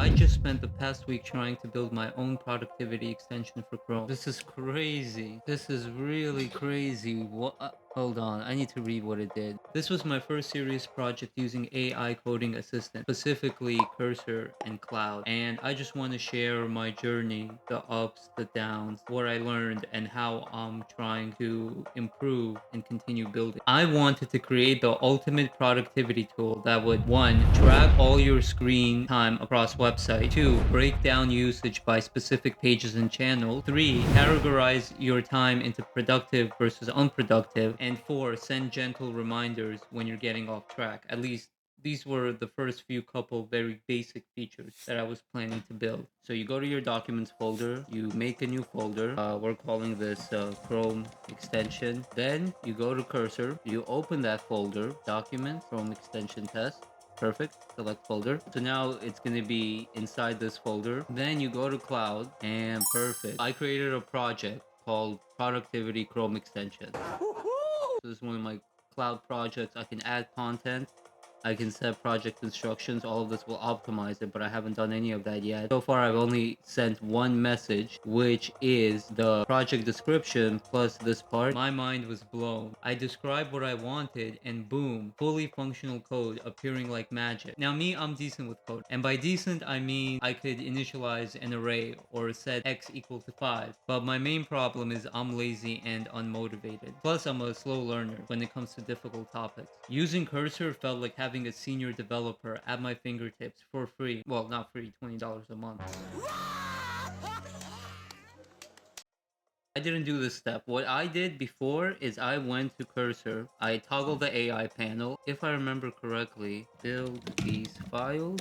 I just spent the past week trying to build my own productivity extension for Chrome. This is crazy. This is really crazy. What? Hold on, I need to read what it did. This was my first serious project using AI coding assistant, specifically Cursor and Cloud. And I just want to share my journey, the ups, the downs, what I learned, and how I'm trying to improve and continue building. I wanted to create the ultimate productivity tool that would, one, track all your screen time across website, two, break down usage by specific pages and channels, three, categorize your time into productive versus unproductive, and four, send gentle reminders when you're getting off track. At least these were the first few couple very basic features that I was planning to build. So you go to your documents folder, you make a new folder. We're calling this Chrome extension. Then you go to Cursor, you open that folder, documents, Chrome extension test. Perfect. Select folder. So now it's going to be inside this folder. Then you go to Cloud and perfect. I created a project called Productivity Chrome Extension. So this is one of my cloud projects. I can add content. I can set project instructions. All of this will optimize it, but I haven't done any of that yet. So far, I've only sent one message, which is the project description plus this part. My mind was blown. I described what I wanted, and boom, fully functional code appearing like magic. Now, me, I'm decent with code. And by decent, I mean I could initialize an array or set x equal to 5. But my main problem is I'm lazy and unmotivated. Plus, I'm a slow learner when it comes to difficult topics. Using Cursor felt like having a senior developer at my fingertips for free. Well, not free, $20 a month. I didn't do this step. What I did before is I went to Cursor. I toggled the AI panel. If I remember correctly, build these files.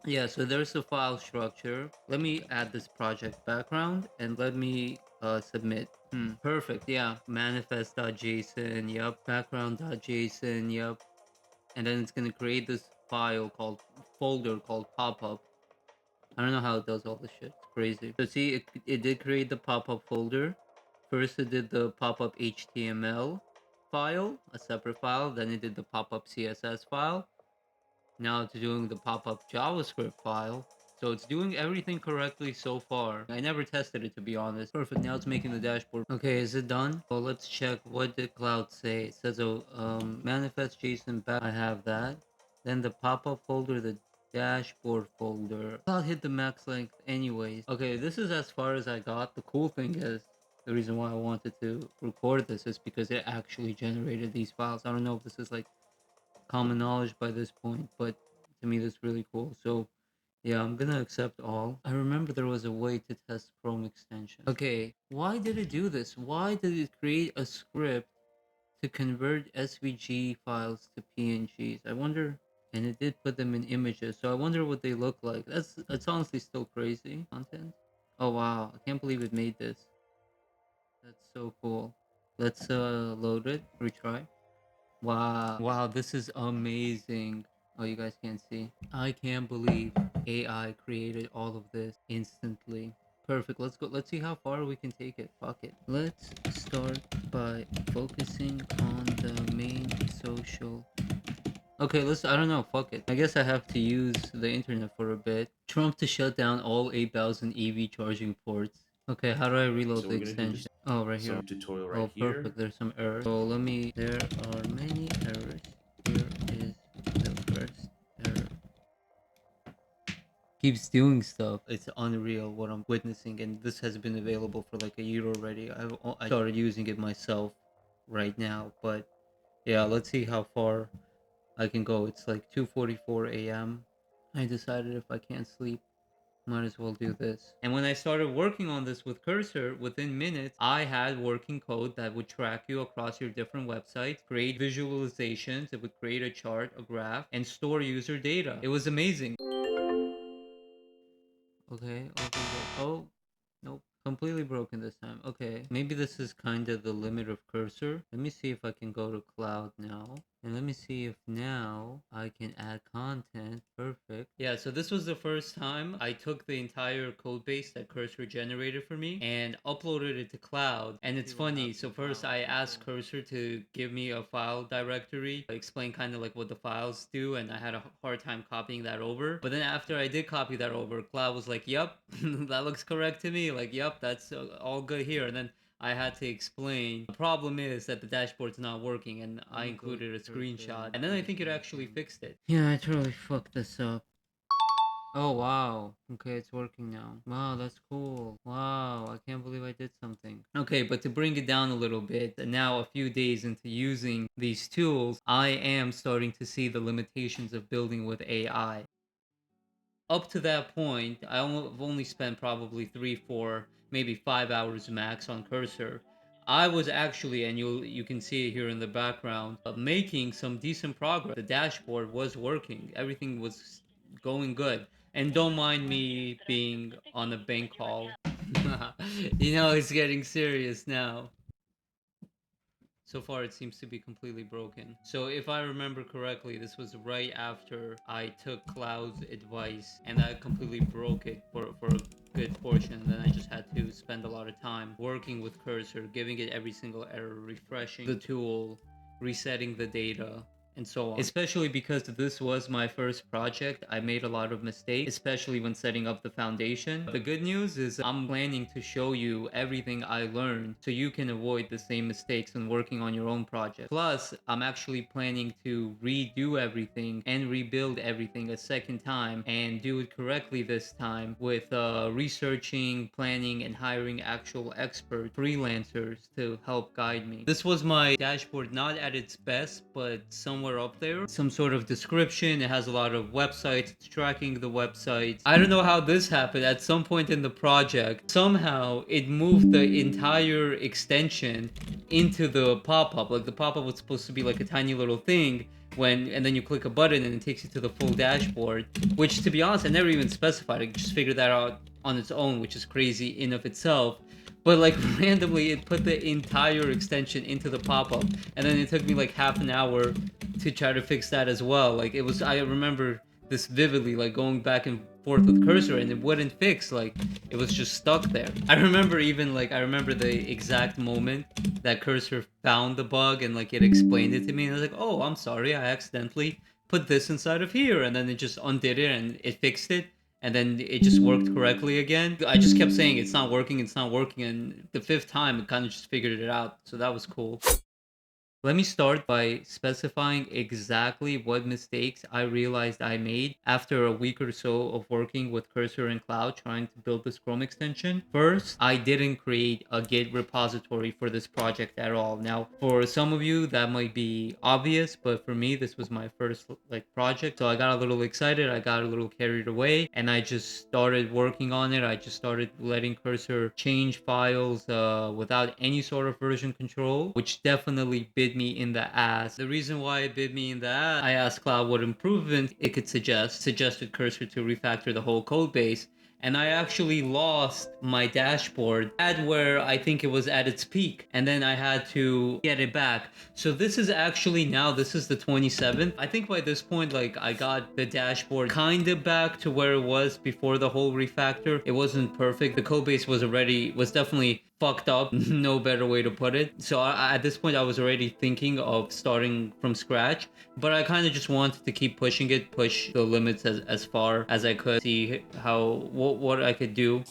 Yeah, so there's the file structure. Let me add this project background and let me submit. Perfect. Yeah, manifest.json. Yep. Background.json. Yep. And then it's gonna create this file called folder called pop-up. I don't know how it does all this shit. It's crazy. So see, it did create the pop-up folder. First it did the pop-up HTML file, a separate file. Then it did the pop-up CSS file. Now it's doing the pop-up JavaScript file. So it's doing everything correctly so far. I never tested it, to be honest. Perfect. Now it's making the dashboard. Okay, is it done? Well, let's check. What did Cloud say? It says, manifest JSON back. I have that. Then the pop-up folder, the dashboard folder. Cloud hit the max length anyways. Okay, this is as far as I got. The cool thing is, the reason why I wanted to record this is because it actually generated these files. I don't know if this is like common knowledge by this point, but to me that's really cool. So yeah, I'm gonna accept all. I remember there was a way to test Chrome extension. Okay, why did it do this? Why did it create a script to convert SVG files to PNGs? I wonder. And it did put them in images, so I wonder what they look like. That's honestly still crazy content. Oh wow, I can't believe it made this. That's so cool. Let's load it, retry. Wow. Wow, this is amazing. Oh, you guys can't see. I can't believe AI created all of this instantly. Perfect. Let's go. Let's see how far we can take it. Fuck it. Let's start by focusing on the main social. Okay, I don't know. Fuck it. I guess I have to use the internet for a bit. Trump to shut down all 8,000 EV charging ports. Okay, how do I reload So the we're gonna do extension? this Oh, right here. some tutorial Oh, right here. perfect. There's some errors. So there are many errors. Here is the first error. Keeps doing stuff. It's unreal what I'm witnessing, and this has been available for like a year already. I started using it myself right now, but yeah, let's see how far I can go. It's like 2:44 a.m. I decided if I can't sleep, might as well do this. And when I started working on this with Cursor, within minutes, I had working code that would track you across your different websites, create visualizations, it would create a chart, a graph, and store user data. It was amazing. Okay, oh, nope. Completely broken this time. Okay, maybe this is kind of the limit of Cursor. Let me see if I can go to Cloud now. And let me see if now I can add content. Perfect. Yeah, so this was the first time I took the entire code base that Cursor generated for me and uploaded it to Cloud. And it's funny. So first I asked Cursor to give me a file directory, explain kind of like what the files do, and I had a hard time copying that over. But then after I did copy that over, Cloud was like, "Yep, that looks correct to me." Like, "Yep, that's all good here." And then I had to explain. The problem is that the dashboard's not working, and I included a screenshot. And then I think it actually fixed it. Yeah, I totally fucked this up. Oh, wow. Okay, it's working now. Wow, that's cool. Wow, I can't believe I did something. Okay, but to bring it down a little bit, now a few days into using these tools, I am starting to see the limitations of building with AI. Up to that point, I've only spent probably 3, 4, maybe 5 hours max on Cursor. I was actually, and you can see it here in the background, making some decent progress. The dashboard was working. Everything was going good. And don't mind me being on a bank call. It's getting serious now. So far, it seems to be completely broken. So if I remember correctly, this was right after I took Cloud's advice and I completely broke it for a good portion. Then I just had to spend a lot of time working with Cursor, giving it every single error, refreshing the tool, resetting the data, and so on. Especially because this was my first project, I made a lot of mistakes, especially when setting up the foundation. The good news is I'm planning to show you everything I learned so you can avoid the same mistakes when working on your own project. Plus, I'm actually planning to redo everything and rebuild everything a second time and do it correctly this time with researching, planning, and hiring actual expert freelancers to help guide me. This was my dashboard, not at its best, but somewhere up there. Some sort of description. It has a lot of websites. It's tracking the websites. I don't know how this happened. At some point in the project, somehow it moved the entire extension into the pop-up. Like the pop-up was supposed to be like a tiny little thing and then you click a button and it takes you to the full dashboard, which to be honest I never even specified. I just figured that out on its own, which is crazy in of itself. But like randomly it put the entire extension into the pop-up, and then it took me like half an hour to try to fix that as well. Like it was, I remember this vividly, like going back and forth with Cursor and it wouldn't fix. Like it was just stuck there. I remember the exact moment that Cursor found the bug and like it explained it to me, and I was like, oh, I'm sorry, I accidentally put this inside of here, and then it just undid it and it fixed it, and then it just worked correctly again. I just kept saying it's not working, and the fifth time it kind of just figured it out, so that was cool. Let me start by specifying exactly what mistakes I realized I made after a week or so of working with Cursor and Cloud trying to build this Chrome extension. First, I didn't create a Git repository for this project at all. Now, for some of you that might be obvious, but for me this was my first project, so I got a little excited, I got a little carried away, and I just started working on it. I just started letting Cursor change files without any sort of version control, which definitely bit me in the ass. The reason why it bit me in the ass, I asked Cloud what improvement it could suggested Cursor to refactor the whole code base, and I actually lost my dashboard at where I think it was at its peak, and then I had to get it back. So this is the 27th. I think by this point, like, I got the dashboard kind of back to where it was before the whole refactor. It wasn't perfect. The code base was definitely fucked up. No better way to put it. So at this point I was already thinking of starting from scratch, but I kind of just wanted to keep pushing it, push the limits as far as I could, see what I could do.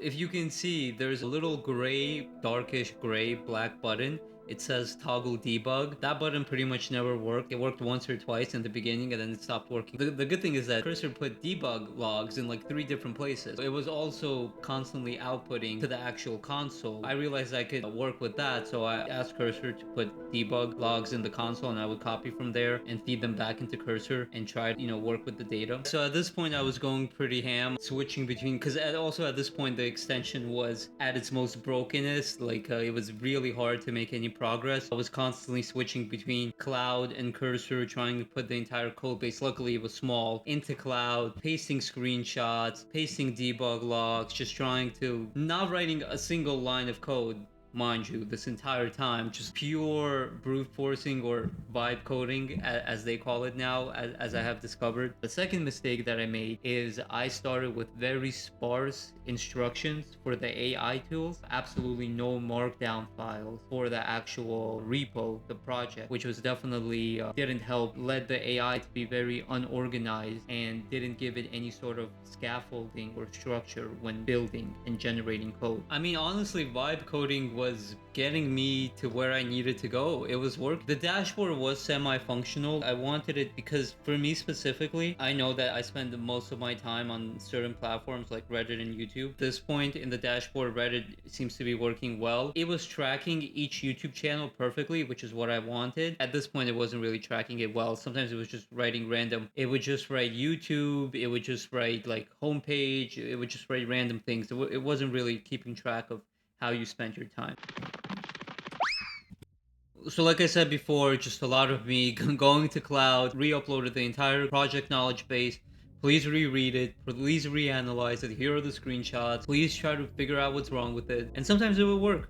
If you can see, there's a little gray, darkish gray black button. It says toggle debug. That button pretty much never worked. It worked once or twice in the beginning and then it stopped working. The good thing is that Cursor put debug logs in like 3 different places. It was also constantly outputting to the actual console. I realized I could work with that, so I asked Cursor to put debug logs in the console, and I would copy from there and feed them back into Cursor and try to, work with the data. So at this point I was going pretty ham, switching between, because also at this point the extension was at its most brokenest. Like it was really hard to make any progress. I was constantly switching between Cloud and Cursor, trying to put the entire code base, luckily it was small, into Cloud, pasting screenshots, pasting debug logs, just trying to, not writing a single line of code mind you, this entire time, just pure brute forcing or vibe coding, as they call it now, as I have discovered. The second mistake that I made is I started with very sparse instructions for the AI tools, absolutely no markdown files for the actual repo, the project, which was definitely didn't help, led the AI to be very unorganized and didn't give it any sort of scaffolding or structure when building and generating code. I mean, honestly, vibe coding was getting me to where I needed to go. It was work. The dashboard was semi-functional. I wanted it because for me specifically, I know that I spend most of my time on certain platforms like Reddit and YouTube. At this point in the dashboard, Reddit seems to be working well. It was tracking each YouTube channel perfectly, which is what I wanted. At this point, it wasn't really tracking it well. Sometimes it was just writing random. It would just write YouTube. It would just write like homepage. It would just write random things. It wasn't really keeping track of how you spent your time. So like I said before, just a lot of me going to cloud, re-uploaded the entire project knowledge base. Please reread it, please reanalyze it. Here are the screenshots. Please try to figure out what's wrong with it. And sometimes it will work.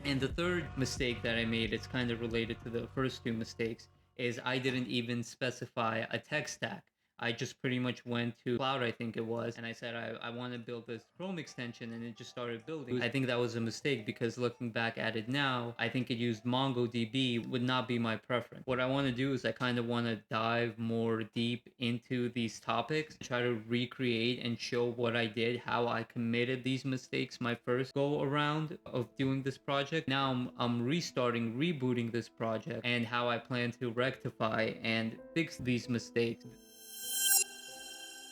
And the third mistake that I made, it's kind of related to the first two mistakes, is I didn't even specify a tech stack. I just pretty much went to cloud, I think it was, and I said I want to build this Chrome extension, and it just started building. I think that was a mistake because looking back at it now, I think it used MongoDB would not be my preference. What I want to do is I kind of want to dive more deep into these topics, try to recreate and show what I did, how I committed these mistakes my first go around of doing this project. Now I'm restarting, rebooting this project, and how I plan to rectify and fix these mistakes.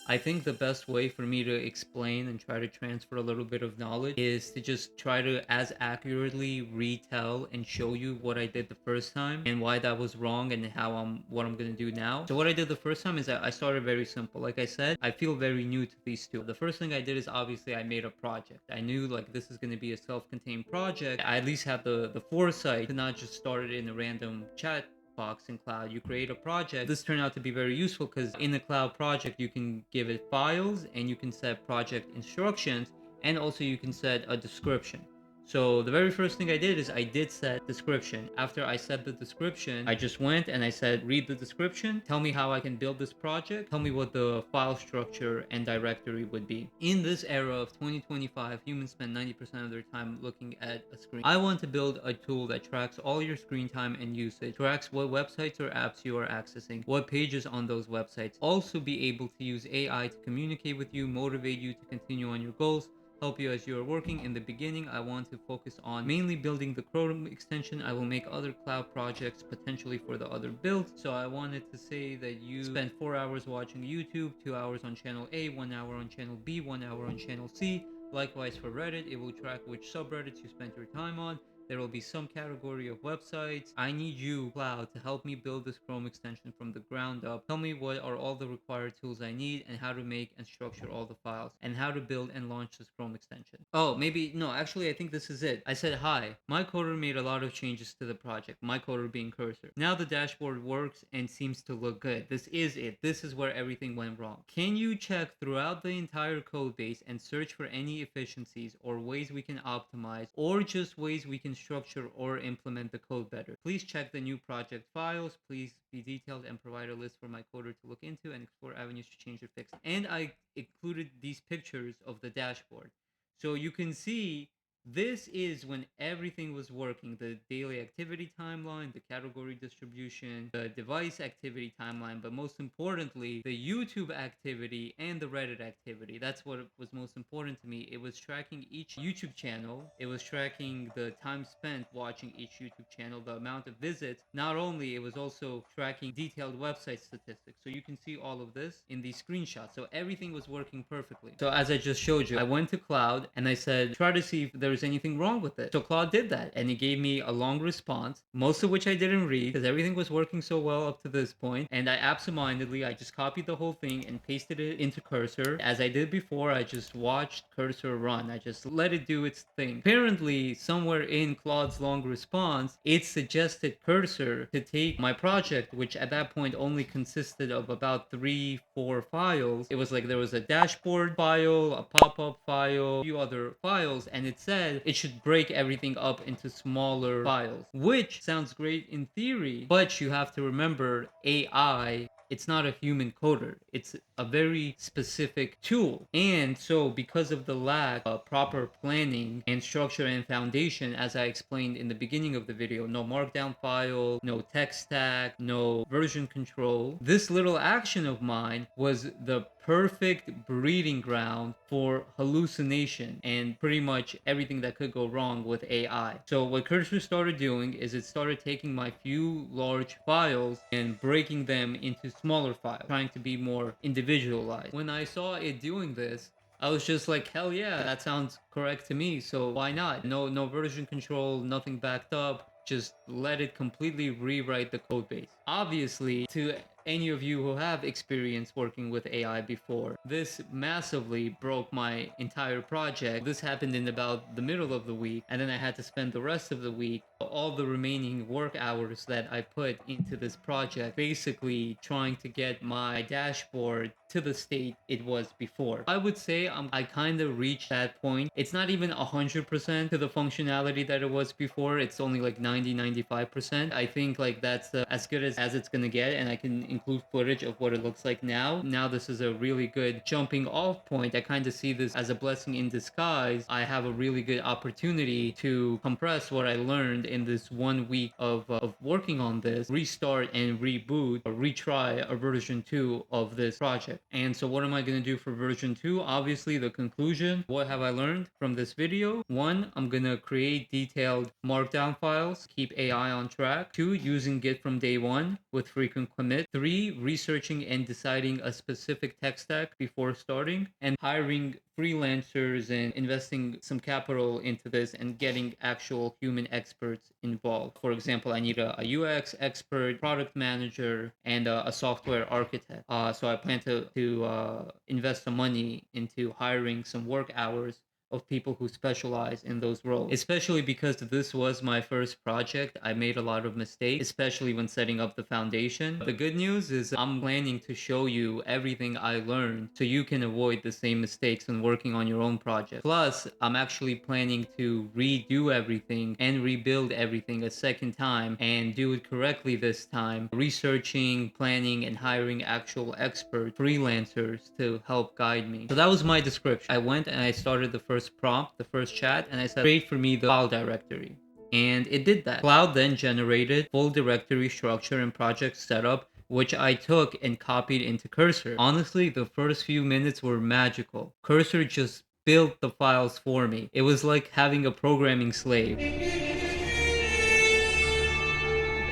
I think the best way for me to explain and try to transfer a little bit of knowledge is to just try to as accurately retell and show you what I did the first time and why that was wrong and how what I'm gonna do now. So what I did the first time is that I started very simple. Like I said, I feel very new to these two. The first thing I did is obviously I made a project. I knew like this is gonna be a self-contained project. I at least have the foresight to not just start it in a random chat box in cloud. You create a project. This turned out to be very useful because in a cloud project you can give it files and you can set project instructions, and also you can set a description. So the very first thing I did is I did set description. After I set the description, I just went and I said, read the description, tell me how I can build this project, tell me what the file structure and directory would be. In this era of 2025, humans spend 90% of their time looking at a screen. I want to build a tool that tracks all your screen time and usage, tracks what websites or apps you are accessing, what pages on those websites, also be able to use AI to communicate with you, motivate you to continue on your goals, help you as you are working. In the beginning, I want to focus on mainly building the Chrome extension. I will make other cloud projects potentially for the other builds. So I wanted to say that you spend 4 hours watching YouTube, 2 hours on channel A, 1 hour on channel B, 1 hour on channel C. Likewise for Reddit, it will track which subreddits you spent your time on. There will be some category of websites. I need you, Cloud, to help me build this Chrome extension from the ground up. Tell me what are all the required tools I need and how to make and structure all the files and how to build and launch this Chrome extension. Oh, maybe, no, actually, I think this is it. I said, hi, my coder made a lot of changes to the project, my coder being Cursor. Now the dashboard works and seems to look good. This is it. This is where everything went wrong. Can you check throughout the entire code base and search for any efficiencies or ways we can optimize or just ways we can structure or implement the code better? Please check the new project files. Please be detailed and provide a list for my coder to look into and explore avenues to change or fix. And I included these pictures of the dashboard. So you can see This is when everything was working: the daily activity timeline, the category distribution, the device activity timeline, but most importantly, the YouTube activity and the Reddit activity. That's what was most important to me. It was tracking each YouTube channel, it was tracking the time spent watching each YouTube channel, the amount of visits. Not only, it was also tracking detailed website statistics. So you can see all of this in these screenshots. So everything was working perfectly. So as I just showed you, I went to Cloud and I said, try to see if there's anything wrong with it. So Claude did that and he gave me a long response, most of which I didn't read because everything was working so well up to this point. And I absentmindedly, I just copied the whole thing and pasted it into Cursor. As I did before, I just watched Cursor run. I just let it do its thing. Apparently, somewhere in Claude's long response, it suggested Cursor to take my project, which at that point only consisted of about 3-4 files. It was like there was a dashboard file, a pop-up file, a few other files, and it said it should break everything up into smaller files, which sounds great in theory, but you have to remember AI, it's not a human coder. It's a very specific tool. And so because of the lack of proper planning and structure and foundation, as I explained in the beginning of the video, no markdown file, no tech stack, no version control, this little action of mine was the perfect breeding ground for hallucination and pretty much everything that could go wrong with AI. So what Cursor started doing is it started taking my few large files and breaking them into smaller files, trying to be more individualized. When I saw it doing this, I was just like, hell yeah, that sounds correct to me. So why not? No version control, nothing backed up. Just let it completely rewrite the code base. Obviously, to any of you who have experience working with AI before, this massively broke my entire project. This happened in about the middle of the week, and then I had to spend the rest of the week, all the remaining work hours that I put into this project, basically trying to get my dashboard to the state it was before. I would say I kind of reached that point. It's not even 100% to the functionality that it was before. It's only like 90-95%. I think like that's as good as it's gonna get, and I can include footage of what it looks like now. Now this is a really good jumping off point. I kind of see this as a blessing in disguise. I have a really good opportunity to compress what I learned in this 1 week of working on this, restart and reboot or retry a version 2 of this project. And so what am I going to do for version 2? Obviously the conclusion. What have I learned from this video? 1, I'm going to create detailed markdown files, keep AI on track. 2, using Git from day 1 with frequent commit. 3, researching and deciding a specific tech stack before starting, and hiring freelancers and investing some capital into this and getting actual human experts involved. For example, I need a UX expert, product manager, and a software architect. So I plan to invest some money into hiring some work hours of people who specialize in those roles. Especially because this was my first project, I made a lot of mistakes, especially when setting up the foundation. The good news is I'm planning to show you everything I learned so you can avoid the same mistakes when working on your own project. Plus, I'm actually planning to redo everything and rebuild everything a second time and do it correctly this time, researching, planning, and hiring actual expert freelancers to help guide me. So that was my description. I went and I started the first prompt, the first chat, and I said, create for me the file directory. And it did that. Cloud then generated full directory structure and project setup, which I took and copied into Cursor. Honestly, the first few minutes were magical. Cursor just built the files for me. It was like having a programming slave.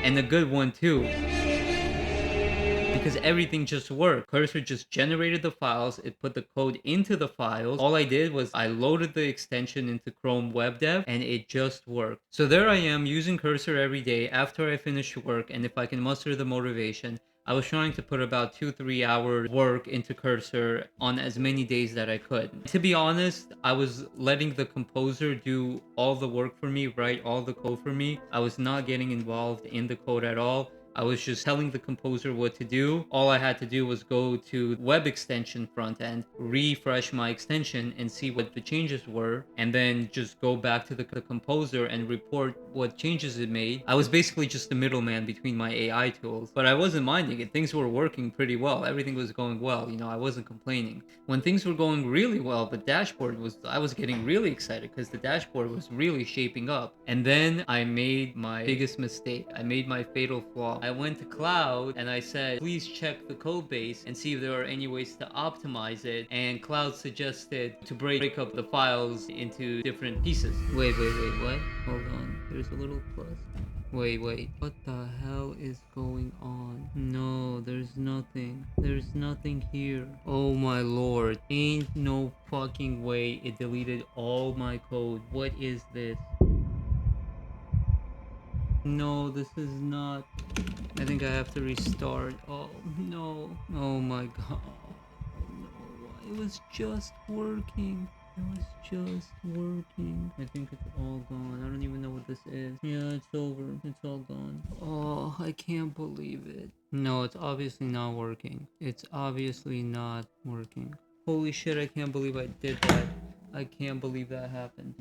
And a good one too, because everything just worked. Cursor just generated the files, it put the code into the files. All I did was I loaded the extension into Chrome Web Dev and it just worked. So there I am using Cursor every day after I finish work, and if I can muster the motivation, I was trying to put about 2-3 hours work into Cursor on as many days that I could. To be honest, I was letting the composer do all the work for me, write all the code for me. I was not getting involved in the code at all. I was just telling the composer what to do. All I had to do was go to web extension front end, refresh my extension and see what the changes were, and then just go back to the composer and report what changes it made. I was basically just the middleman between my AI tools, but I wasn't minding it. Things were working pretty well. Everything was going well. I wasn't complaining. When things were going really well, the dashboard I was getting really excited because the dashboard was really shaping up. And then I made my biggest mistake. I made my fatal flaw. I went to Cloud and I said, please check the code base and see if there are any ways to optimize it. And Cloud suggested to break up the files into different pieces. Wait, what? Hold on. There's a little plus. Wait. What the hell is going on? No, there's nothing. There's nothing here. Oh my lord. Ain't no fucking way it deleted all my code. What is this? No, this is not. I think I have to restart. Oh no. Oh my god. No. It was just working. It was just working. I think it's all gone. I don't even know what this is. Yeah, it's over. It's all gone. Oh, I can't believe it. No, it's obviously not working. It's obviously not working. Holy shit, I can't believe I did that. I can't believe that happened.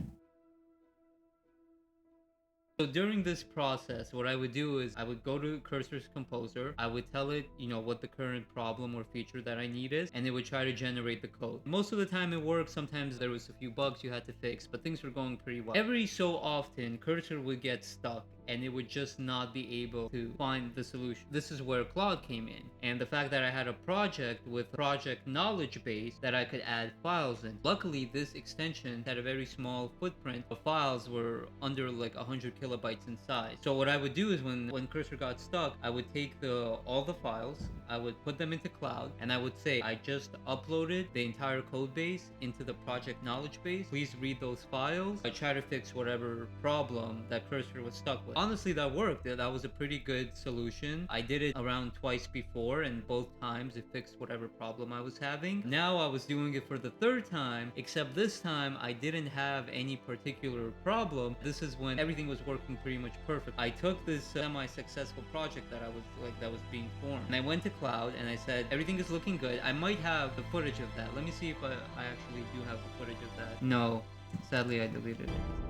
So during this process, what I would do is I would go to Cursor's composer. I would tell it, what the current problem or feature that I need is, and it would try to generate the code. Most of the time it worked. Sometimes there was a few bugs you had to fix, but things were going pretty well. Every so often, Cursor would get stuck and it would just not be able to find the solution. This is where Claude came in, and the fact that I had a project with project knowledge base that I could add files in. Luckily, this extension had a very small footprint. The files were under like 100 kilobytes in size. So what I would do is when Cursor got stuck, I would take all the files, I would put them into Cloud, and I would say, I just uploaded the entire code base into the project knowledge base. Please read those files. I try to fix whatever problem that Cursor was stuck with. Honestly, that worked. That was a pretty good solution. I did it around twice before, and both times it fixed whatever problem I was having. Now I was doing it for the third time, except this time I didn't have any particular problem. This is when everything was working pretty much perfect. I took this semi-successful project that that was being formed, and I went to Cloud and I said, everything is looking good. I might have the footage of that. Let me see if I actually do have the footage of that. No, sadly I deleted it.